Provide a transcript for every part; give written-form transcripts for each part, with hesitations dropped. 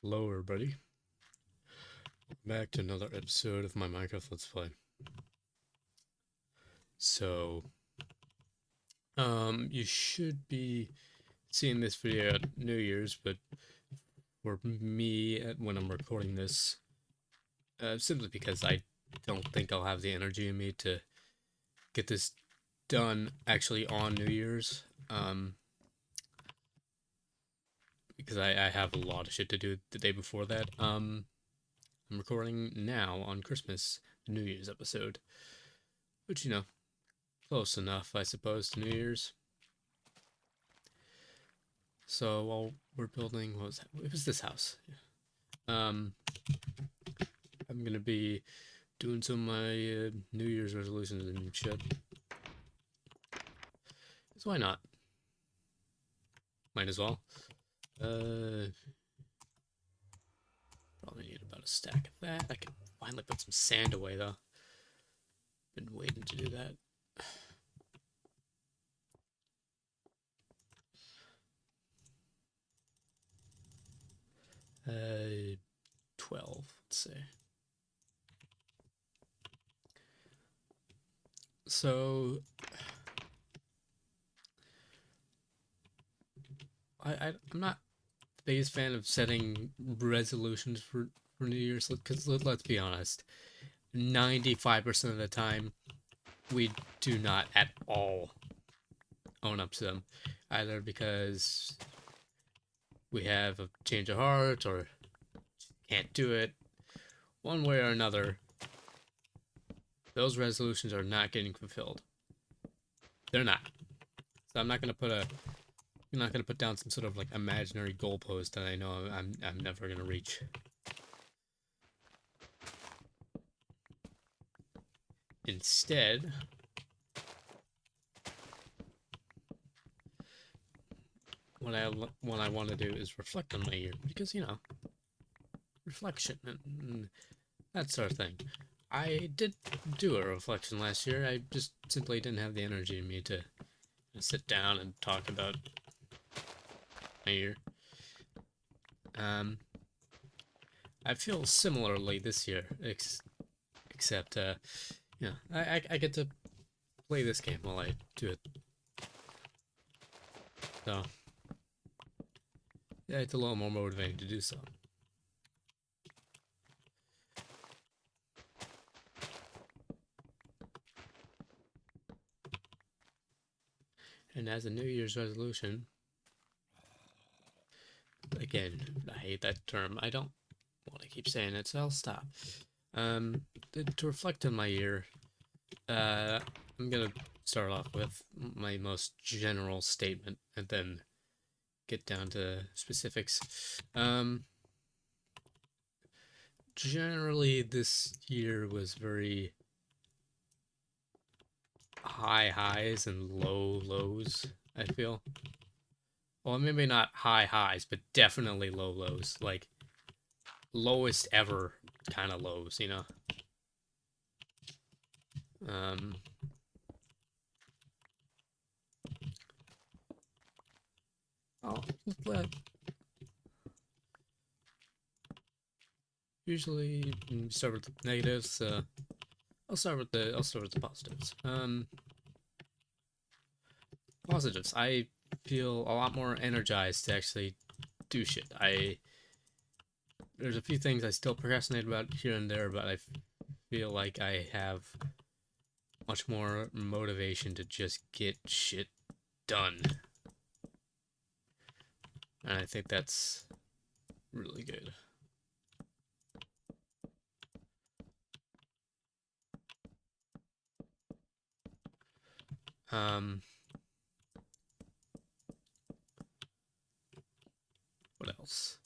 Hello, everybody. Back to another episode of my Minecraft Let's Play. So, you should be seeing this video at New Year's, but for me, when I'm recording this, simply because I don't think I'll have the energy in me to get this done actually on New Year's, because I have a lot of shit to do the day before that. I'm recording now on Christmas, the New Year's episode, which, close enough, I suppose, to New Year's. So while we're building, what was that? It was this house. Um, I'm gonna be doing some of my New Year's resolutions and shit. So why not? Might as well. Probably need about a stack of that. I can finally put some sand away though. Been waiting to do that. 12, let's say. So I'm not the biggest fan of setting resolutions for New Year's, because let's be honest, 95% of the time we do not at all own up to them, either because we have a change of heart or can't do it. One way or another, those resolutions are not getting fulfilled. They're not. So I'm not gonna put down some sort of like imaginary goalpost that I know I'm never gonna reach. Instead, what I want to do is reflect on my year, because reflection and that sort of thing. I did do a reflection last year. I just simply didn't have the energy in me to sit down and talk about my year. I feel similarly this year, except I get to play this game while I do it. So yeah, it's a little more motivating to do so. And as a New Year's resolution, again, I hate that term. I don't want to keep saying it, so I'll stop. To reflect on my year, I'm gonna start off with my most general statement and then get down to specifics. Generally, this year was very high highs and low lows, I feel. Well, maybe not high highs, but definitely low lows. Like, lowest ever kind of lows, Um, I'll let usually start with the negatives. I'll start with the positives. Positives. I feel a lot more energized to actually do shit. There's a few things I still procrastinate about here and there, but I feel like I have much more motivation to just get shit done. And I think that's really good. What else?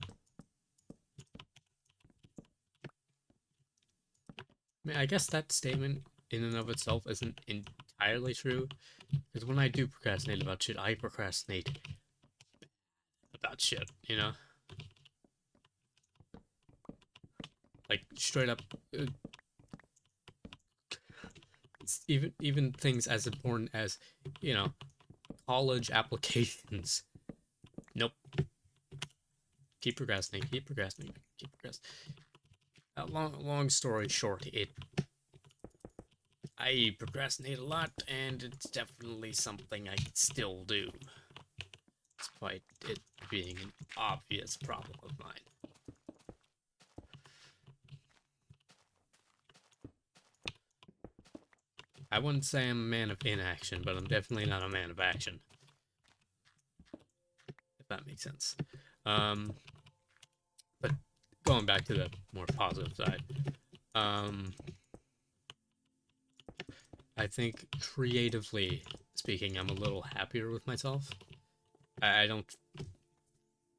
I mean, I guess that statement in and of itself isn't entirely true, because when I do procrastinate about shit, I procrastinate about shit, Like, straight up, even things as important as, college applications. Nope. keep procrastinating, keep procrastinating, keep procrastinating. Long story short, I procrastinate a lot, and it's definitely something I still do, despite it being an obvious problem of mine. I wouldn't say I'm a man of inaction, but I'm definitely not a man of action. If that makes sense. But going back to the more positive side, I think creatively speaking, I'm a little happier with myself. I don't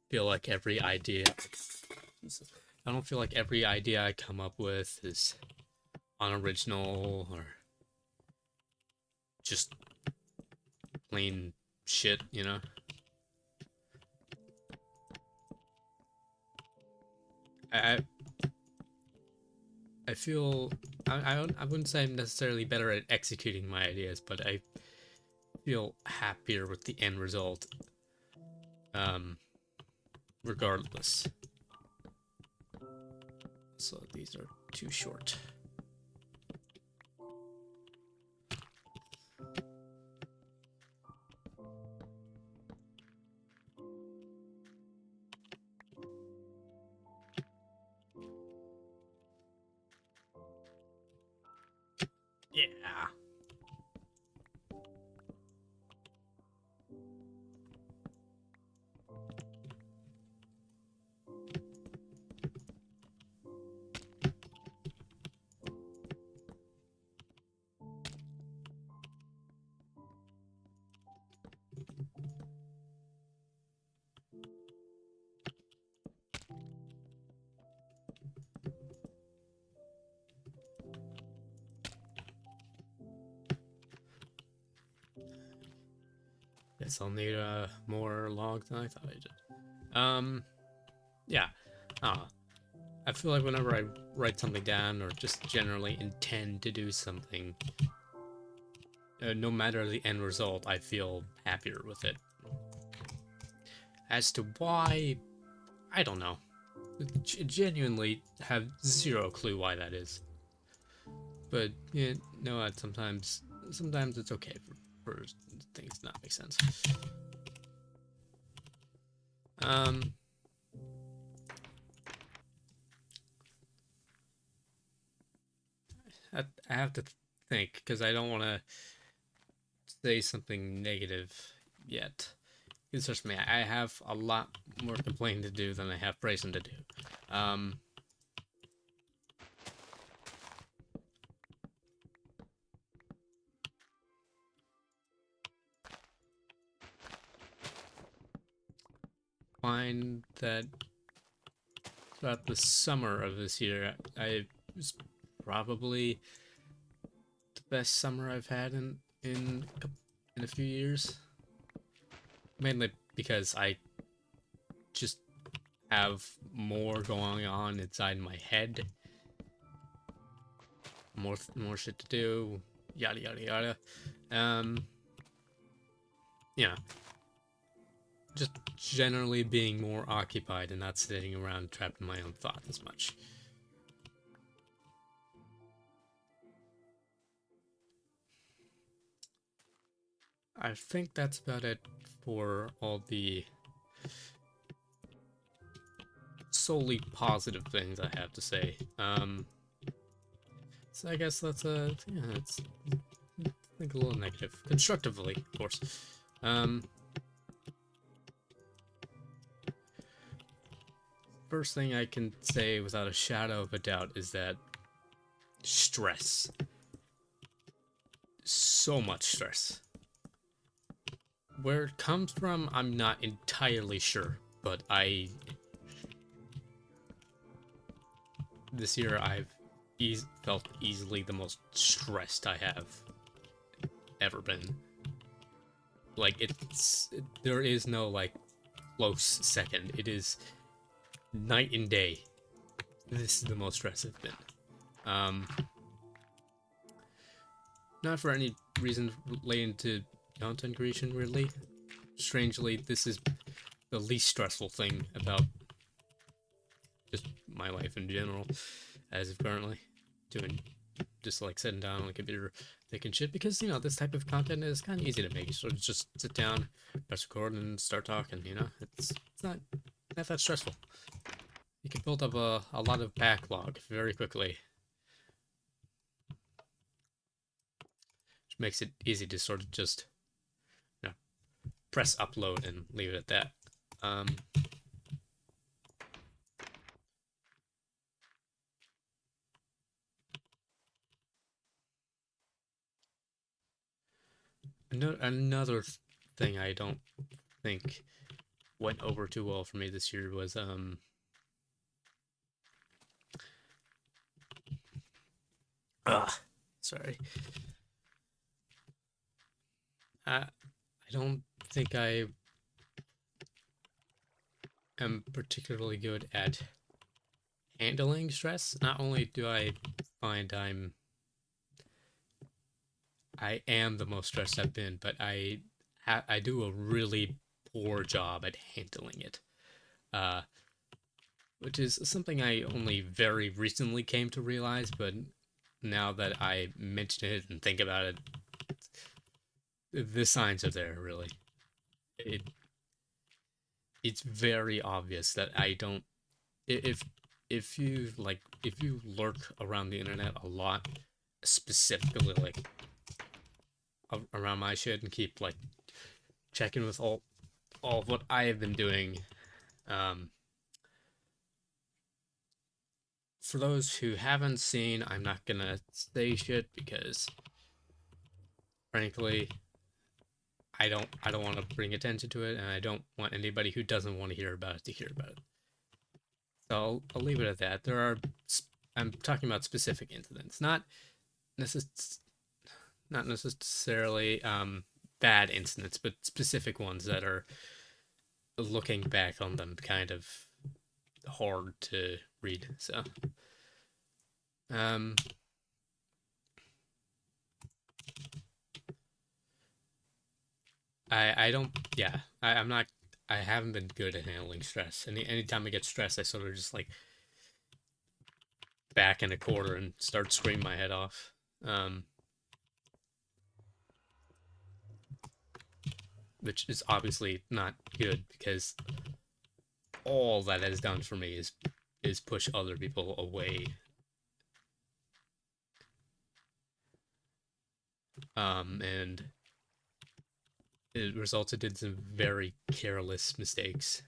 feel like every idea. I don't feel like every idea I come up with is unoriginal or just plain shit, you know? I feel I wouldn't say I'm necessarily better at executing my ideas, but I feel happier with the end result. Regardless. So these are too short. Yeah. Guess I'll need more logs than I thought I did. Yeah. I feel like whenever I write something down or just generally intend to do something, no matter the end result, I feel happier with it. As to why, I don't know. Genuinely have zero clue why that is. But you know what? Sometimes it's okay for things to not make sense. I have to think because I don't want to say something negative yet. Because trust me, I have a lot more complaining to do than I have praising to do. Find that throughout the summer of this year, I was probably the best summer I've had in a few years. Mainly because I just have more going on inside my head, more shit to do, yada yada yada. Yeah, just generally being more occupied and not sitting around trapped in my own thoughts as much. I think that's about it for all the solely positive things I have to say. So I guess let's let's think a little negative, constructively, of course. First thing I can say without a shadow of a doubt is that stress. So much stress. Where it comes from, I'm not entirely sure, but this year I've felt easily the most stressed I have ever been. Like, there is no, like, close second. It is night and day. This is the most stressed I've been. Not for any reason relating to content creation, really. Strangely, this is the least stressful thing about my life in general, as of currently, doing just like sitting down on the computer making shit because this type of content is kind of easy to make. So just sit down, press record, and start talking. It's not that stressful. You can build up a lot of backlog very quickly, which makes it easy to sort of just you know press upload and leave it at that. Um, another thing I don't think went over too well for me this year was sorry. I don't think I am particularly good at handling stress. Not only do I find I am the most stressed I've been, but I do a really poor job at handling it. Uh, which is something I only very recently came to realize, but now that I mention it and think about it, the signs are there really. It it's very obvious that I don't if if you lurk around the internet a lot, specifically like around my shit and keep like checking with all of what I have been doing. Um, for those who haven't seen, I'm not gonna say shit because frankly, I don't want to bring attention to it, and I don't want anybody who doesn't want to hear about it to hear about it. So I'll leave it at that. I'm talking about specific incidents, necess- not necessarily bad incidents, but specific ones that are looking back on them kind of hard to read. So um, I don't I'm not I haven't been good at handling stress. Anytime I get stressed, I sort of just like back in a corner and start screaming my head off. Which is obviously not good because all that has done for me is push other people away. And it resulted in some very careless mistakes.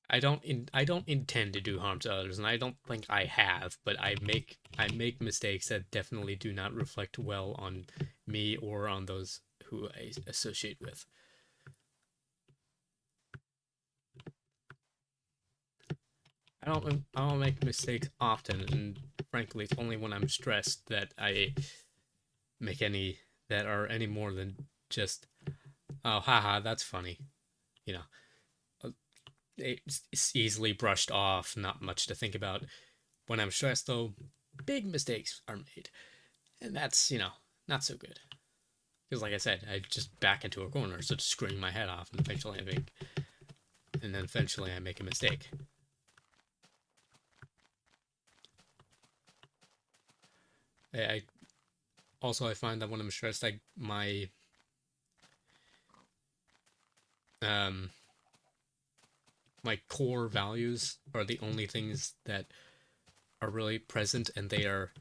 I don't intend to do harm to others, and I don't think I have, but I make mistakes that definitely do not reflect well on me or on those who I associate with. I don't make mistakes often, and frankly, it's only when I'm stressed that I make any that are any more than just oh haha that's funny, you know. It's easily brushed off, not much to think about. When I'm stressed, though, big mistakes are made, and that's not so good. Because, like I said, I just back into a corner, so just screaming my head off, and then eventually I make a mistake. I also I find that when I'm stressed, um my core values are the only things that are really present, and they are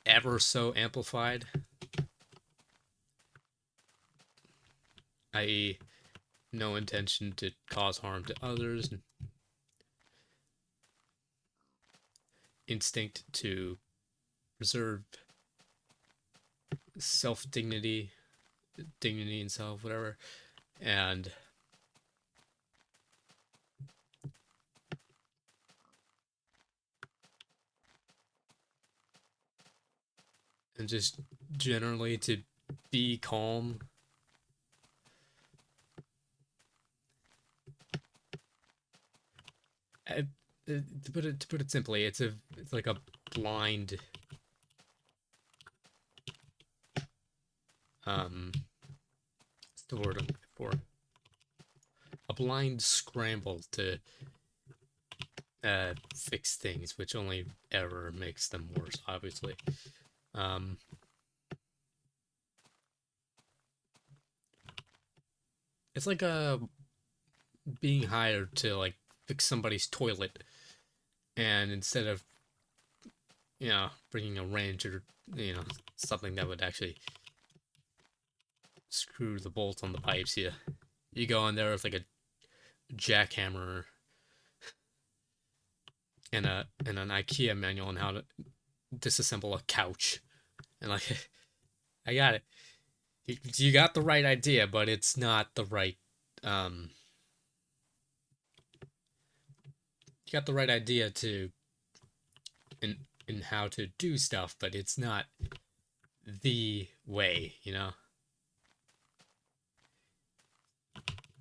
ever so amplified. I.e., no intention to cause harm to others, instinct to preserve self dignity, dignity in self, whatever, and just generally to be calm. I, to put it simply, it's like a blind what's the word I'm looking for? A blind scramble to fix things, which only ever makes them worse, obviously. Um, it's like being hired to like fix somebody's toilet, and instead of bringing a wrench or something that would actually screw the bolts on the pipes, you go in there with like a jackhammer and an IKEA manual on how to disassemble a couch, and like I got it. You got the right idea, but it's not the right. Um, you got the right idea to in in how to do stuff, but it's not the way.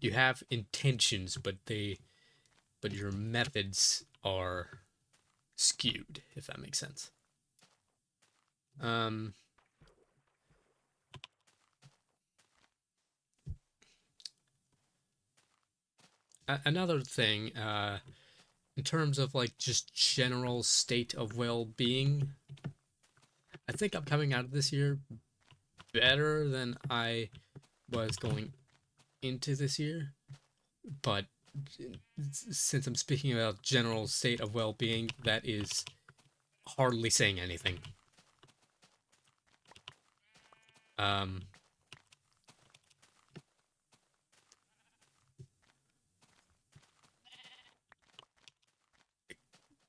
You have intentions, but your methods are skewed. If that makes sense. Um, Another thing, in terms of like just general state of well-being, I think I'm coming out of this year better than I was going into this year. But since I'm speaking about general state of well-being, that is hardly saying anything. Um,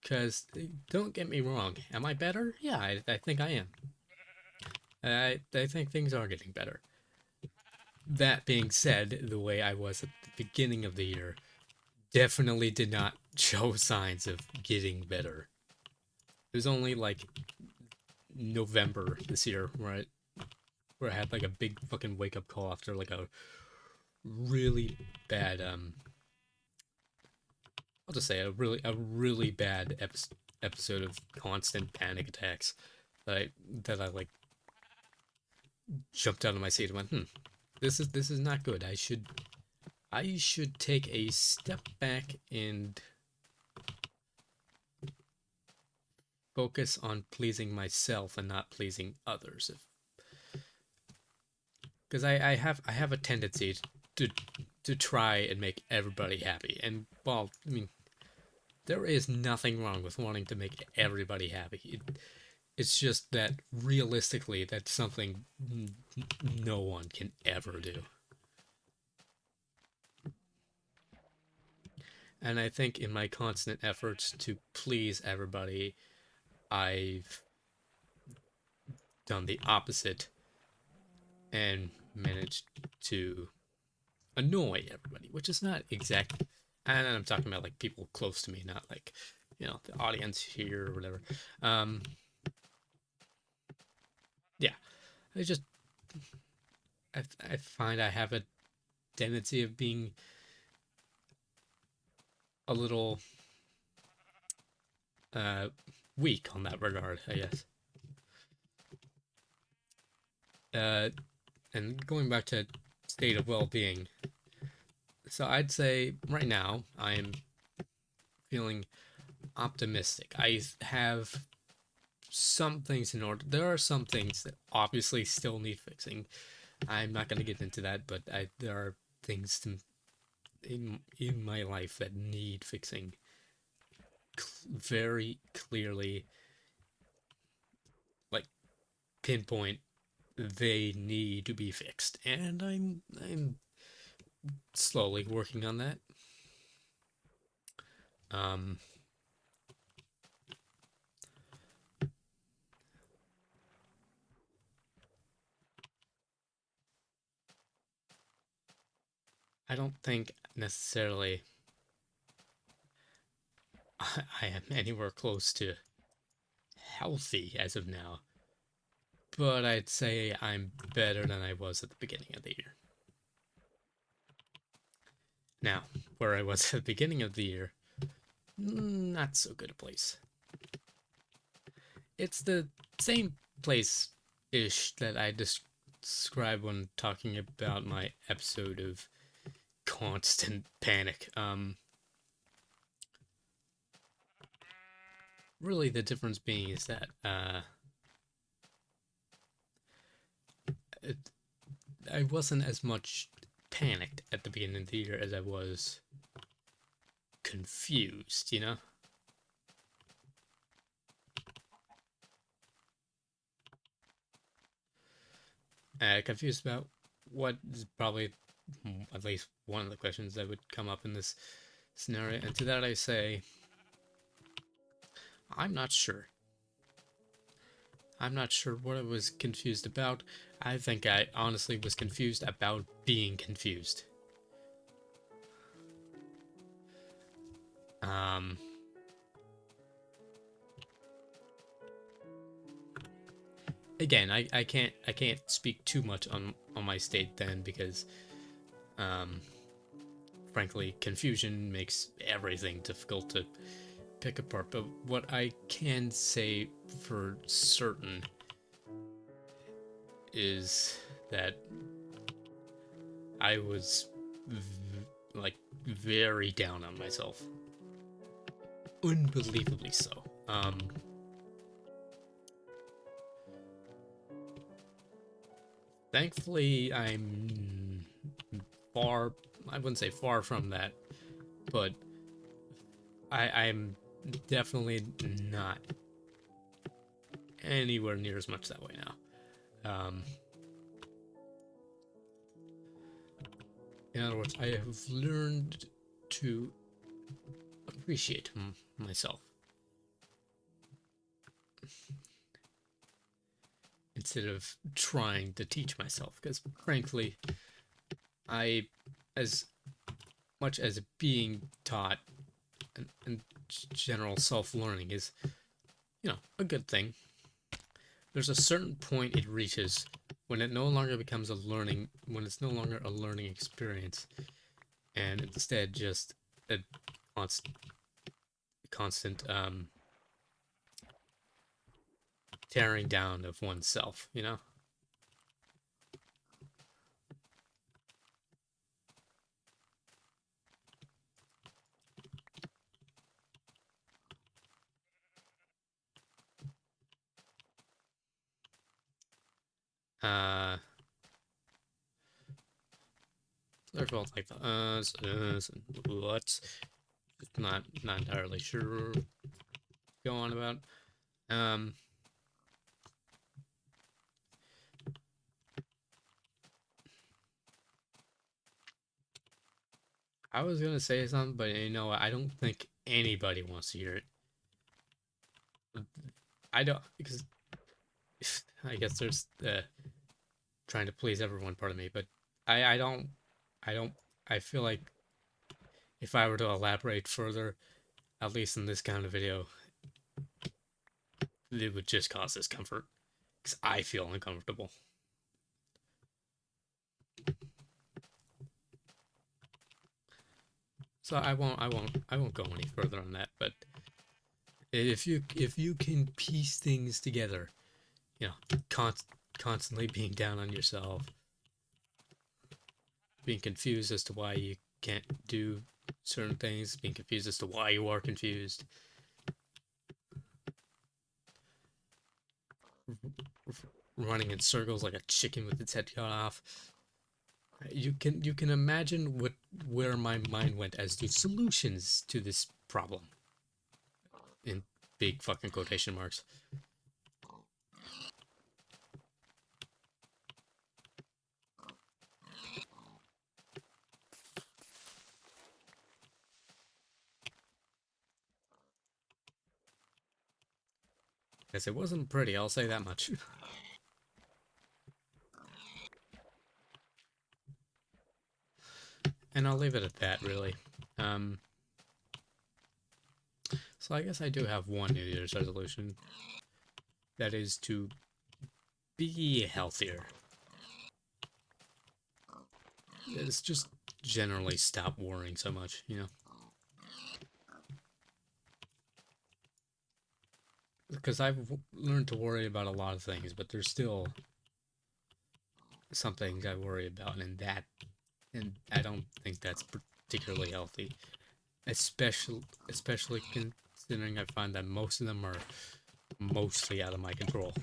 because don't get me wrong, am I better? Yeah, I think I am. I think things are getting better. That being said, the way I was at the beginning of the year definitely did not show signs of getting better. It was only like November this year where I had like a big fucking wake up call after like a really bad I'll just say a really bad episode of constant panic attacks that I like jumped out of my seat and went, this is not good. I should take a step back and focus on pleasing myself and not pleasing others. Because I have a tendency to try and make everybody happy. And well, I mean, there is nothing wrong with wanting to make everybody happy. It's just that realistically, that's something no one can ever do. And I think in my constant efforts to please everybody, I've done the opposite and managed to annoy everybody, which is not exactly. And I'm talking about like people close to me, not like the audience here or whatever. Um, yeah, I just I find I have a tendency of being a little uh, weak on that regard, I guess. Uh, and going back to state of well-being, so I'd say right now I am feeling optimistic. I have some things in order. There are some things that obviously still need fixing. I'm not going to get into that, but there are things in my life that need fixing very clearly, like pinpoint. They need to be fixed, and I'm slowly working on that. Um, I don't think necessarily I am anywhere close to healthy as of now, but I'd say I'm better than I was at the beginning of the year. Now, where I was at the beginning of the year, not so good a place. It's the same place ish that I just describe when talking about my episode of constant panic. Really, the difference being is that it, I wasn't as much panicked at the beginning of the year as I was confused. Confused about what is probably at least one of the questions that would come up in this scenario. And to that I say, I'm not sure. I'm not sure what I was confused about. I think I honestly was confused about being confused. Um, Again, I can't speak too much on my state then because um, frankly confusion makes everything difficult to pick apart. But what I can say for certain is that I was like very down on myself, unbelievably so. Thankfully, I'm far. I wouldn't say far from that, but I'm definitely not anywhere near as much that way now. In other words, I have learned to appreciate myself instead of trying to teach myself. Because frankly, I, as much as being taught and general self-learning is, a good thing, there's a certain point it reaches when it no longer becomes when it's no longer a learning experience, and instead just a constant tearing down of oneself. Uh, there's both like the and what's not entirely sure what to go on about. Um, I was gonna say something, but you know what? I don't think anybody wants to hear it. I don't because I guess there's trying to please everyone part of me, but I don't I don't I feel like if I were to elaborate further, at least in this kind of video, it would just cause discomfort because I feel uncomfortable. So I won't go any further on that. But if you can piece things together, you know, constantly being down on yourself, being confused as to why you can't do certain things, being confused as to why you are confused, running in circles like a chicken with its head cut off. You can imagine where my mind went as to solutions to this problem in big fucking quotation marks. Because it wasn't pretty, I'll say that much. And I'll leave it at that, really. Um, so I guess I do have one New Year's resolution. That is to be healthier. It's just generally stop worrying so much. Because I've learned to worry about a lot of things, but there's still something I worry about, and I don't think that's particularly healthy, especially considering I find that most of them are mostly out of my control.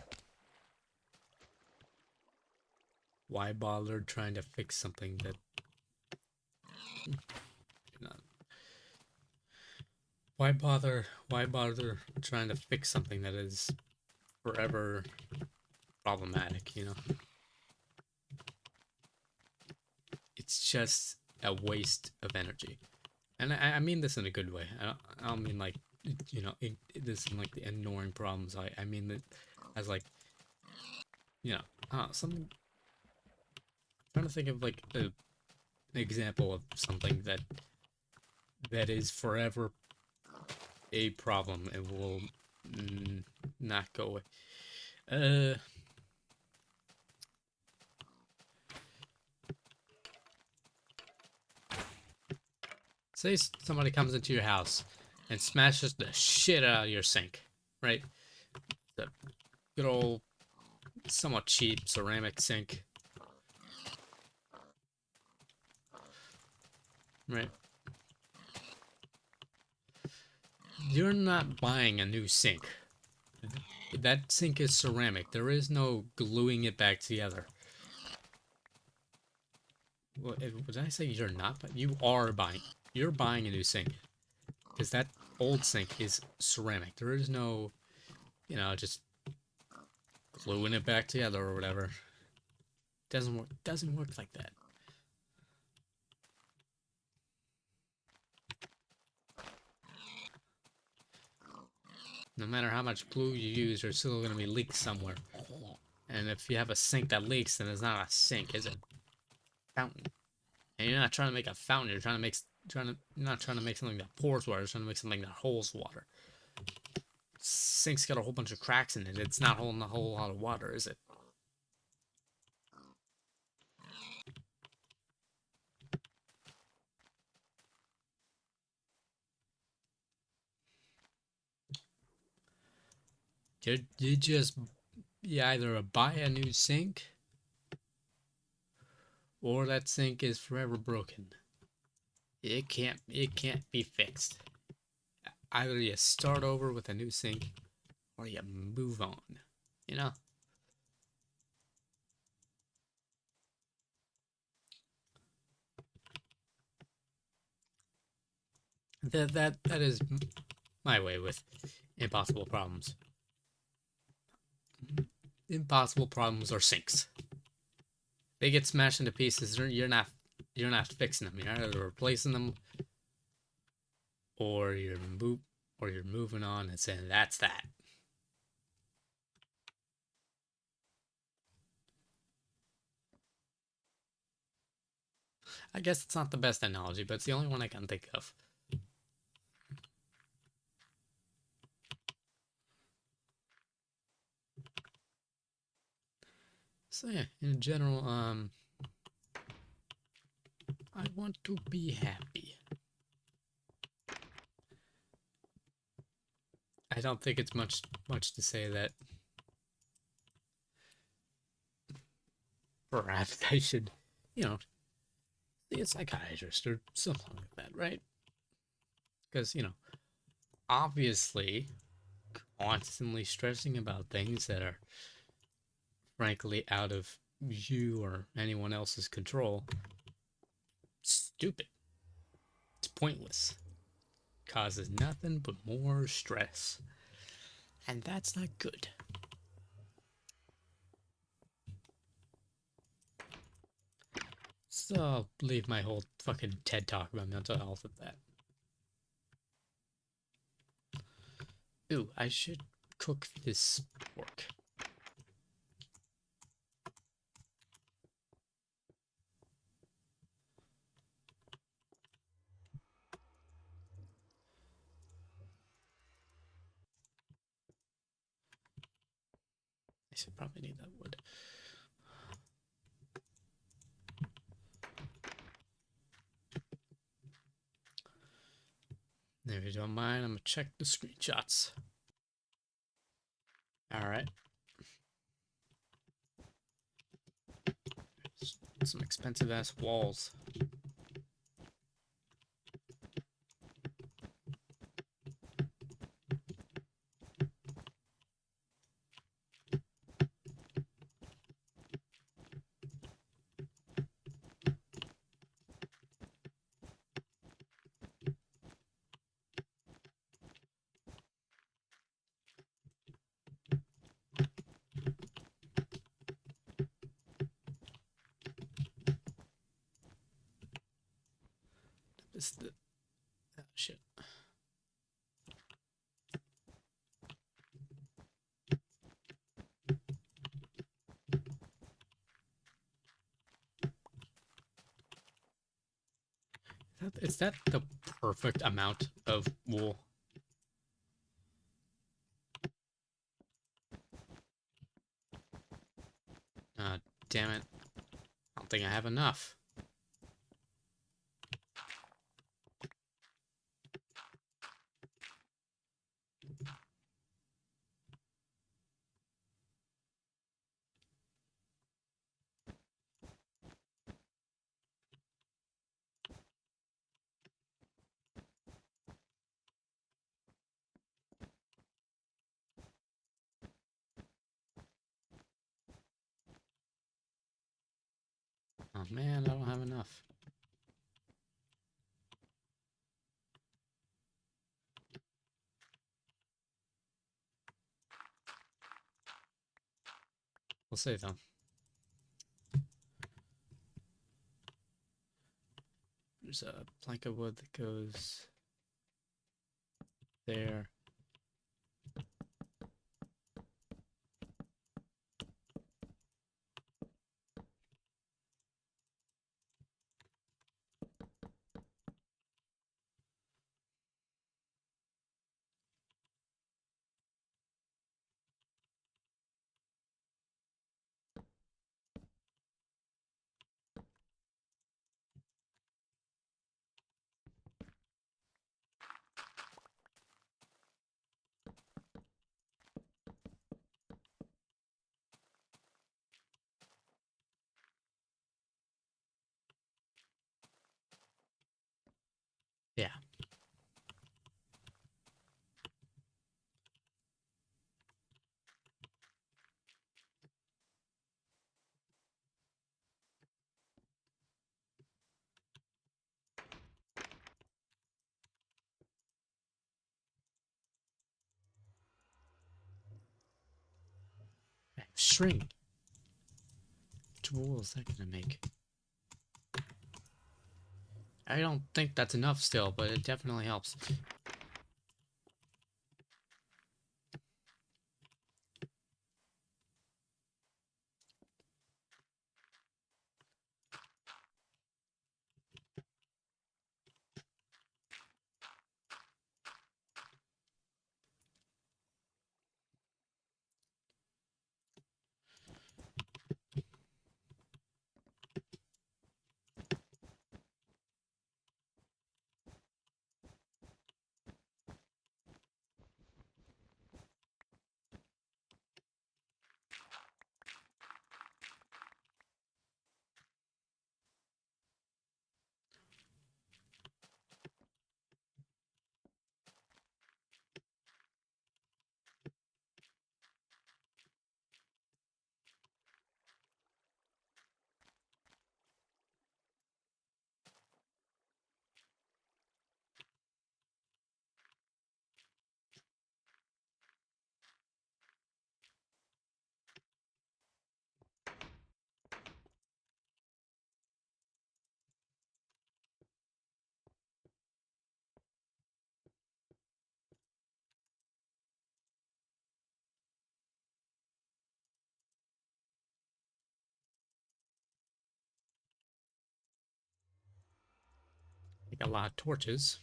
Why bother trying to fix something that, you know, why bother trying to fix something that is forever problematic, you know? It's just a waste of energy. And I mean this in a good way. I don't mean like, you know, this in like the annoying problems. I mean that as like, you know, something. I'm trying to think of like an example of something that is forever a problem and will not go away. Uh, Say somebody comes into your house and smashes the shit out of your sink, right? The good old, somewhat cheap ceramic sink, right? You're not buying a new sink. That sink is ceramic. There is no gluing it back together. What did I say? You're not, but you are buying. You're buying a new sink because that old sink is ceramic. There is no, you know, just gluing it back together or whatever. Doesn't work. Doesn't work like that. No matter how much glue you use, there's still going to be leaks somewhere. And if you have a sink that leaks, then it's not a sink, it's a fountain. And you're not trying to make a fountain. You're trying to make you're not trying to make something that pours water. You're trying to make something that holds water. Sink's got a whole bunch of cracks in it. It's not holding a whole lot of water, is it? You either buy a new sink or that sink is forever broken. It can't be fixed. Either you start over with a new sink or you move on. You know? That is my way with impossible problems. Impossible problems are sinks. They get smashed into pieces. You're not fixing them. You're either replacing them or you're moving on and saying that's that. I guess it's not the best analogy, but it's the only one I can think of. So yeah, in general, I want to be happy. I don't think it's much to say that perhaps I should, you know, see a psychiatrist or something like that, right? Because, you know, obviously constantly stressing about things that are frankly out of you or anyone else's control, stupid. It's pointless. Causes nothing but more stress. And that's not good. So I'll leave my whole fucking TED talk about mental health at that. Ooh, I should cook this pork. I should probably need that wood. If you don't mind, I'm gonna check the screenshots. Alright. some expensive ass walls. This the oh, shit. Is that the perfect amount of wool? Damn it. I don't think I have enough. Oh man, I don't have enough. We'll see though. There's a plank of wood that goes there. Yeah. String. Which wool is that gonna make? I don't think that's enough still, but it definitely helps. Like a lot of torches.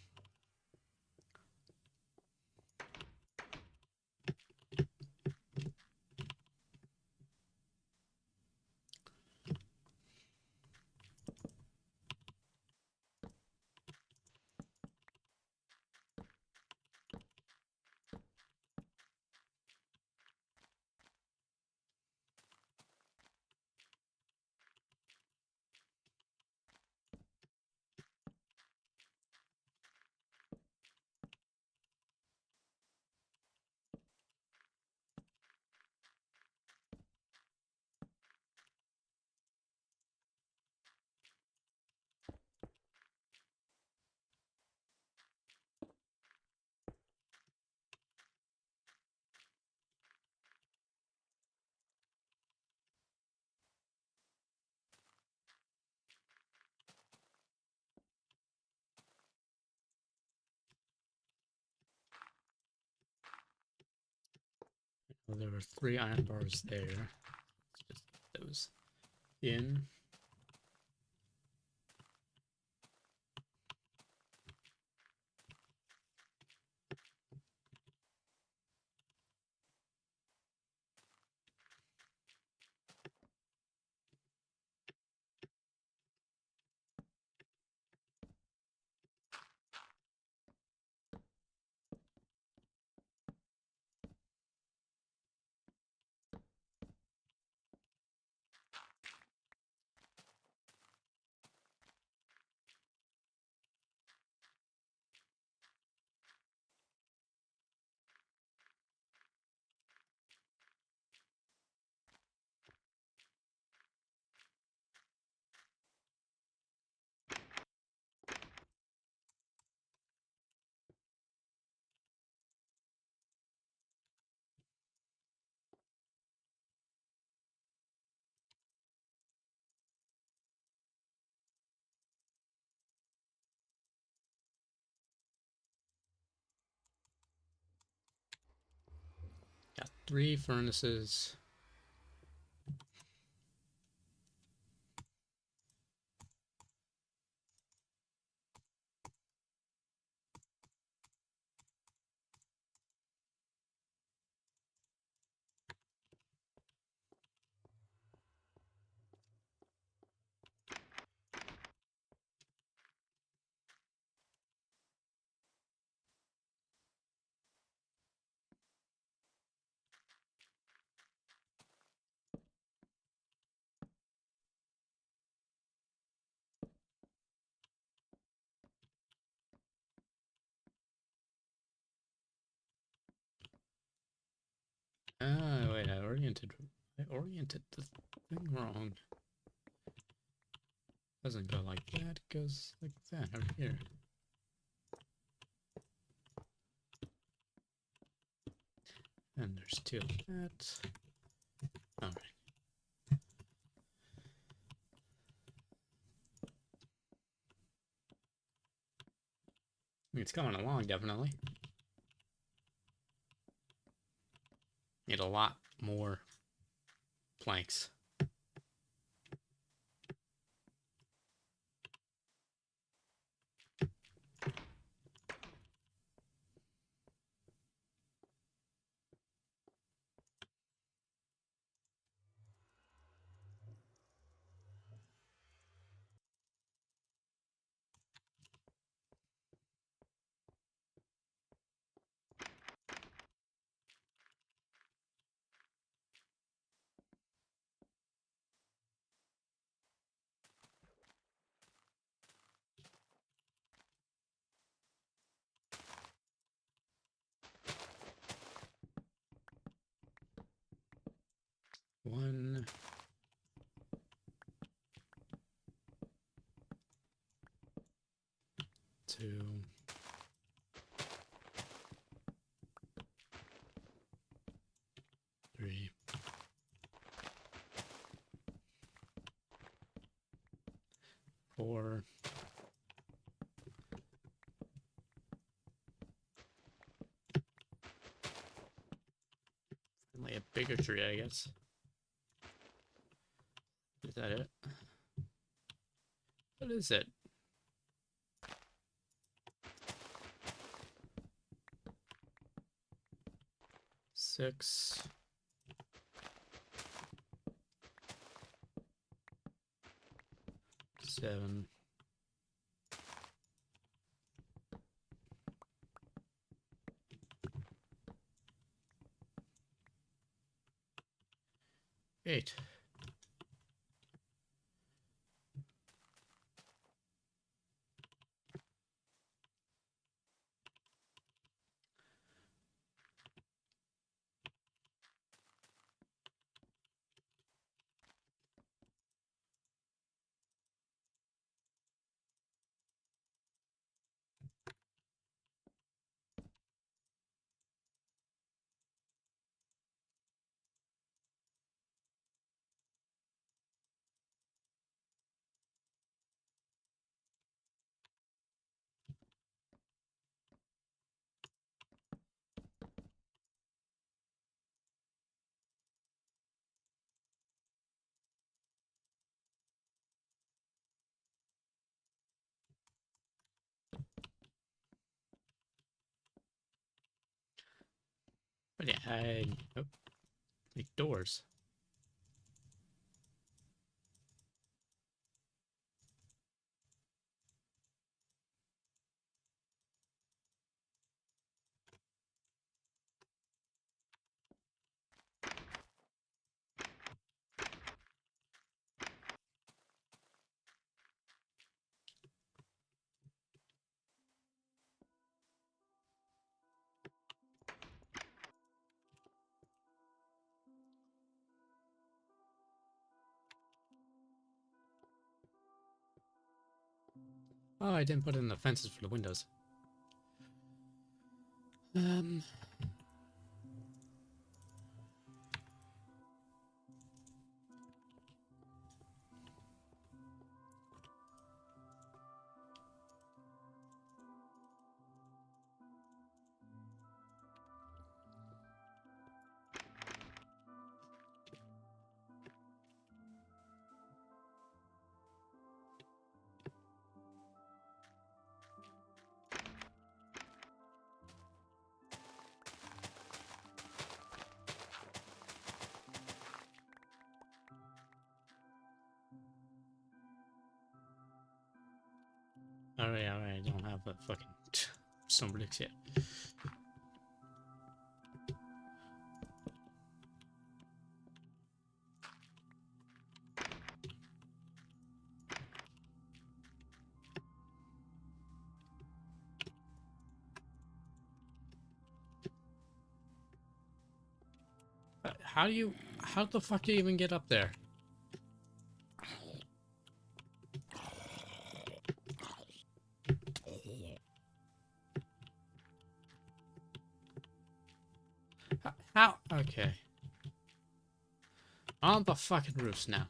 Well, there were 3 iron bars there. Let's just put those in. Got 3 furnaces. Ah, wait, I oriented the thing wrong. Doesn't go like that, it goes like that over here. And there's 2 of that. Alright. It's coming along, definitely. Need a lot more planks. One, 2, 3, 4. Finally a bigger tree, I guess. Is that it? What is it? Six. Seven. 8. But yeah, oh, make doors. Oh, I didn't put in the fences for the windows. Um, alright, I don't have a fucking stone bricks yet. How the fuck do you even get up there? How? Okay. On the fucking roofs now.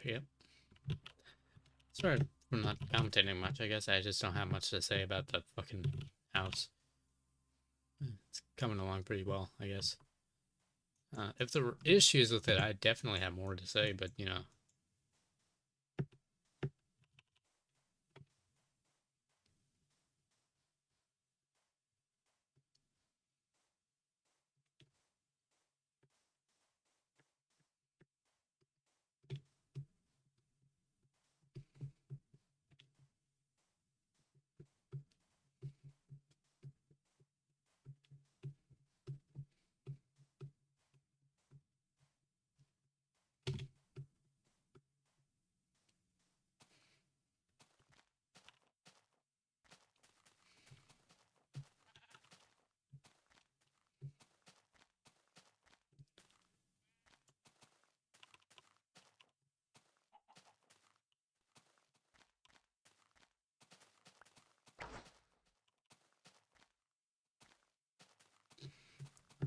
Yep. Sorry for not commentating much. I guess I just don't have much to say about the fucking house. It's coming along pretty well, I guess. If there were issues with it, I definitely have more to say, but you know.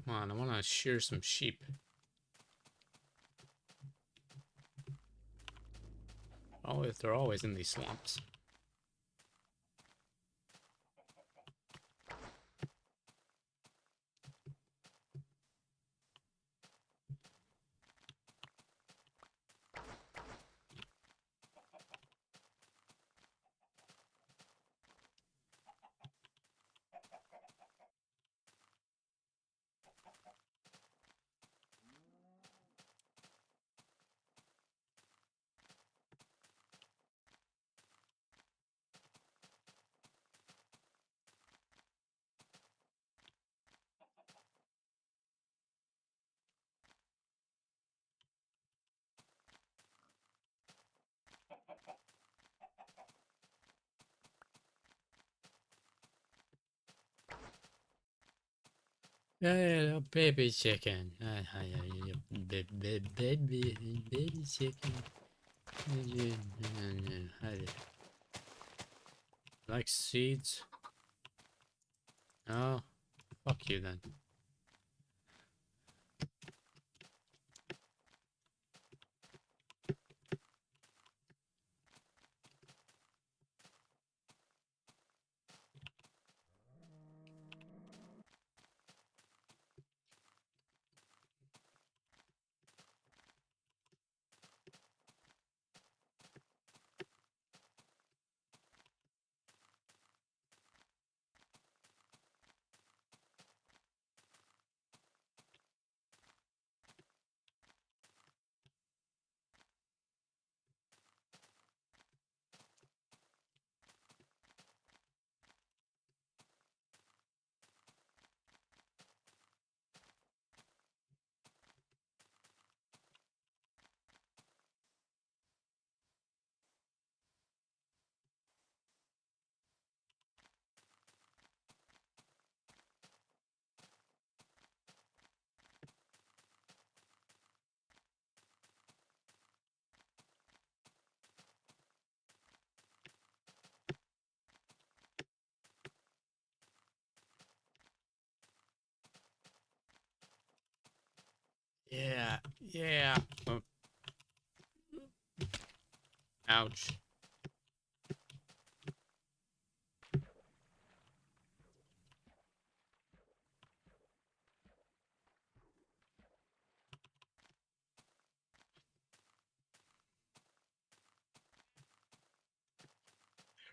Come on, I want to shear some sheep. Oh, they're always in these swamps. Baby chicken. Baby chicken. Like seeds? Oh, fuck you then. Yeah, yeah. Oh, ouch.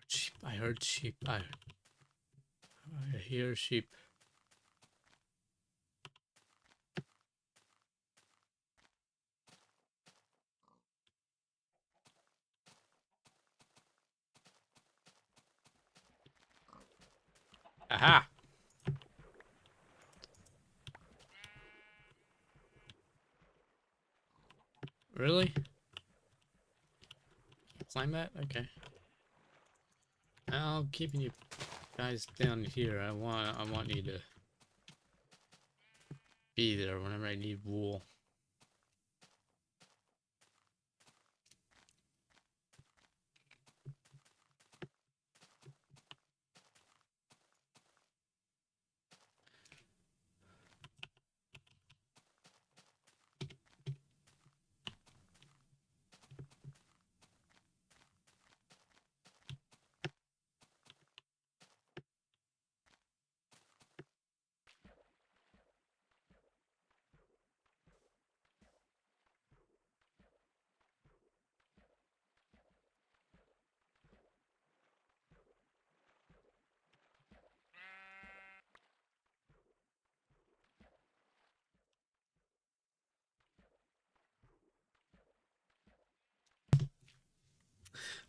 Sheep. I heard sheep. I hear sheep. Aha! Really? Climb that? Okay. I'll keep you guys down here. I want you to be there whenever I need wool.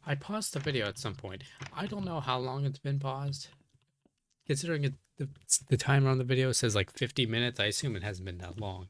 I paused the video at some point. I don't know how long it's been paused. Considering the timer on the video says like 50 minutes, I assume it hasn't been that long.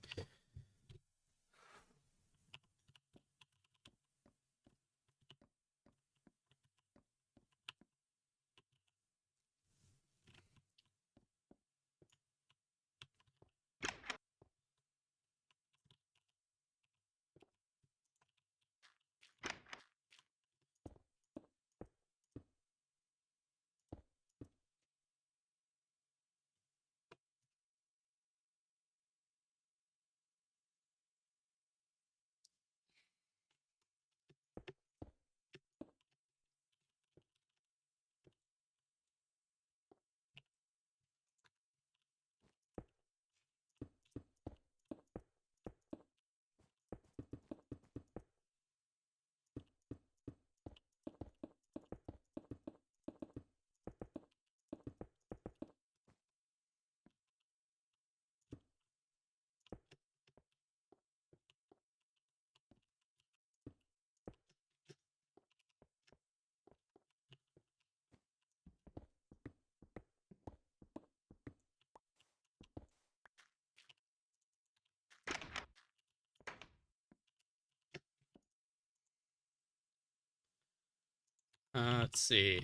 Let's see.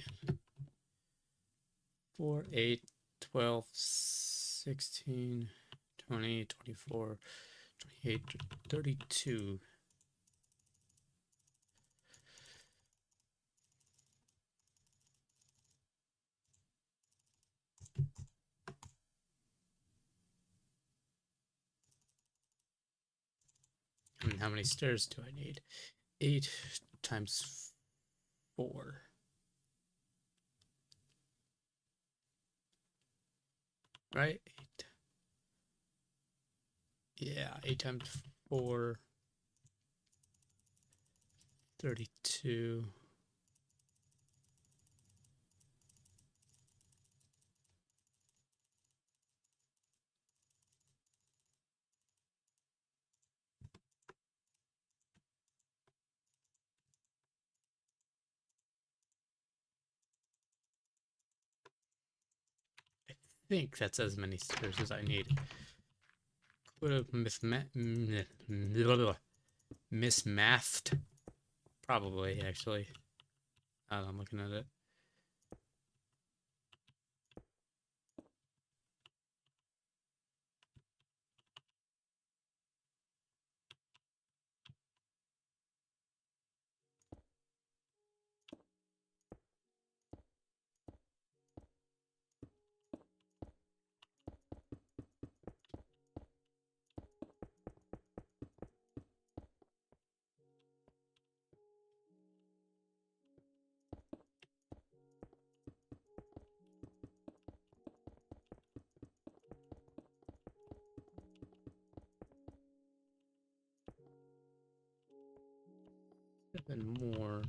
4, 8, 12, 16. 20, 24, 28, 32. And how many stairs do I need? 8 times 4. Right? 8. Yeah, 8 times 4. 32. I think that's as many stairs as I need. Could have mismathed. Probably, actually. I'm looking at it. Seven more.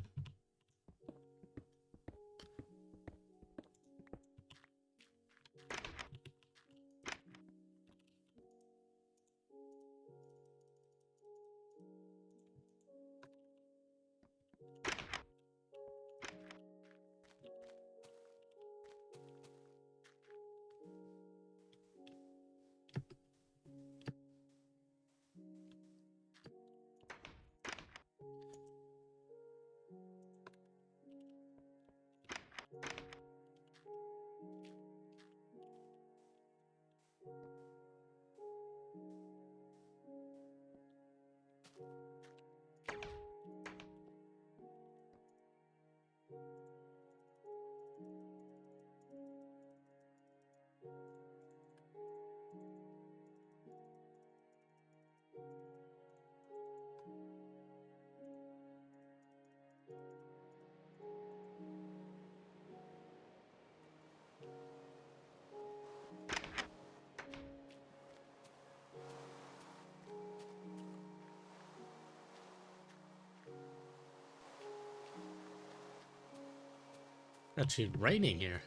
Actually raining here.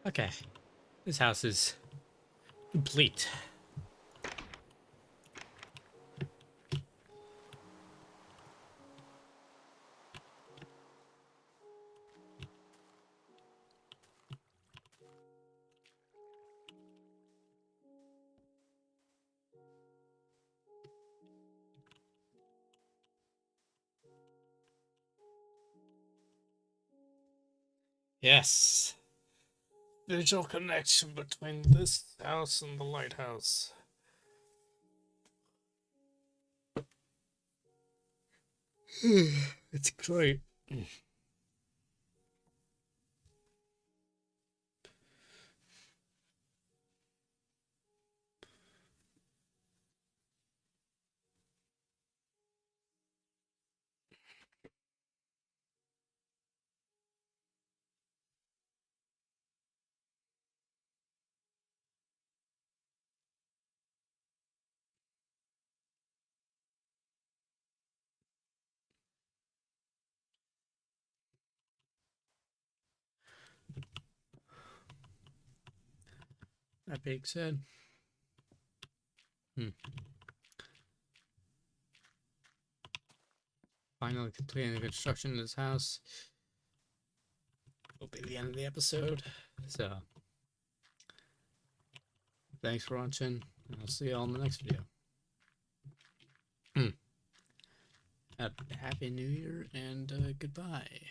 Okay. This house is complete. Yes. Visual connection between this house and the lighthouse. It's great. That being said, hmm, finally completing the construction of this house will be the end of the episode. So, thanks for watching, and I'll see you all in the next video. Happy New Year, and goodbye.